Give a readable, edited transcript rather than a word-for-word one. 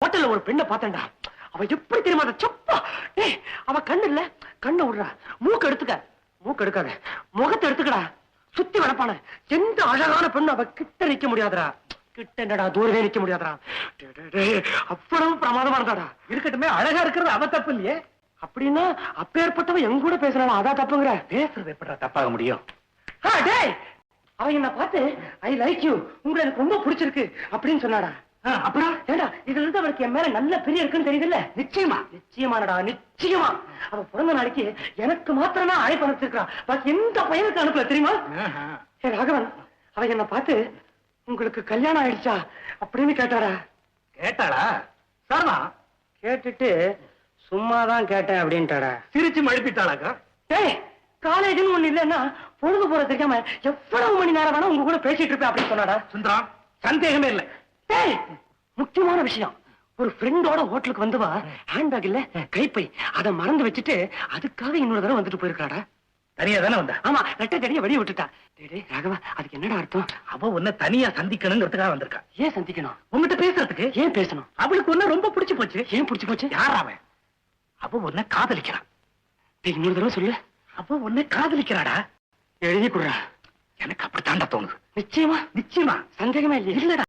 ஹோட்டல்ல ஒரு பெண்ணை பார்த்தேன்டா. அவ எப்படி தெரியுமா சப்பா. டேய் அவ கண்ணு இல்ல, கண்ணை விடுறா. மூக்கு எடுத்துக்க, மூக்கு எடுக்காத, முகத்தை எடுத்துக்கடா. சுத்தி வளப்பான எந்த அழகான பெண்ணு அவ கிட்ட நிக்க முடியாதுடா. கிட்ட என்னடா தூரவே நிக்க முடியாதுடா. அவ்வளவு பிரமாதமா இருந்தாடா. இருக்கட்டுமே, அழகா இருக்கிறது அவ தப்பு இல்லையே. அப்படின்னா அப்பேற்பட்டவ எங்க கூட பேசுறாளா, அதான் தப்புங்கிற? பேசுறது எப்படா தப்பாக முடியும்? டேய் அவ என்ன பார்த்து ஐ லைக் யூ, உங்களை எனக்கு ரொம்ப பிடிச்சிருக்கு அப்படின்னு சொன்னாடா. அப்புறம் ஏண்டா இதுல இருந்து அவளுக்கு என் மேல நல்ல பிரியம் இருக்குன்னு தெரியுதுல்ல? நிச்சயமா நிச்சயமாடா நிச்சயமா. அவ பிறந்த நாளைக்கு எனக்கு மாத்திரம் தான் அழைப்பு அனுப்பிச்சிருக்கா. பஸ் எந்த பையனுக்கு அனுப்பல தெரியுமா? ஏ ராகவன், அவ என்ன பார்த்து உங்களுக்கு கல்யாணம் ஆயிடுச்சா அப்படின்னு கேட்டாடா. கேட்டாளா? சார்மா கேட்டுட்டு சும்மாதான் கேட்டேன் அப்படின்ட்டாடா. சிரிச்சு மழுப்பிட்டாளாக்கா? டேய் காலேஜ்னு ஒண்ணு இல்லன்னா பொழுது போற தெரியாம எவ்வளவு மணி நேரம் வேணா உங்க கூட பேசிட்டு இருப்பேன் அப்படின்னு சொன்னாடா. சுந்தரம், சந்தேகமே இல்லை. டேய் முக்கியமான விஷயம், ஒரு ஃப்ரெண்டோட ஹோட்டலுக்கு வந்துவா ஹேண்ட்பேக் இல்ல கைப்பை அதை மறந்து வச்சுட்டு அதுக்காக இன்னொரு தடவை வந்துட்டு போயிருக்காடா. தனியா தானே வந்தா? ஆமா, ரெட்டை தடிய வெளிய விட்டுட்டா. டேய் ராகவா, அதுக்கு என்னடா அர்த்தம்? அவ உன்னை தனியா சந்திக்கணுங்கிறதுக்காக வந்திருக்கா. ஏன் சந்திக்கணும்? உங்ககிட்ட பேசுறதுக்கு. ஏன் பேசணும்? அவளுக்கு ஒன்ன ரொம்ப பிடிச்சு போச்சு. ஏன் பிடிச்சு போச்சு? யார் அவன்? அவ உன்னை காதலிக்கிறான். டேய் இன்னொரு தடவை சொல்லு. அவ உன்னை காதலிக்கிறாடா. எழுதி கொடுறா. எனக்கு அப்படித்தாண்டா தோணுது. நிச்சயமா? நிச்சயமா, சந்தேகமே இல்லையா? இல்லடா.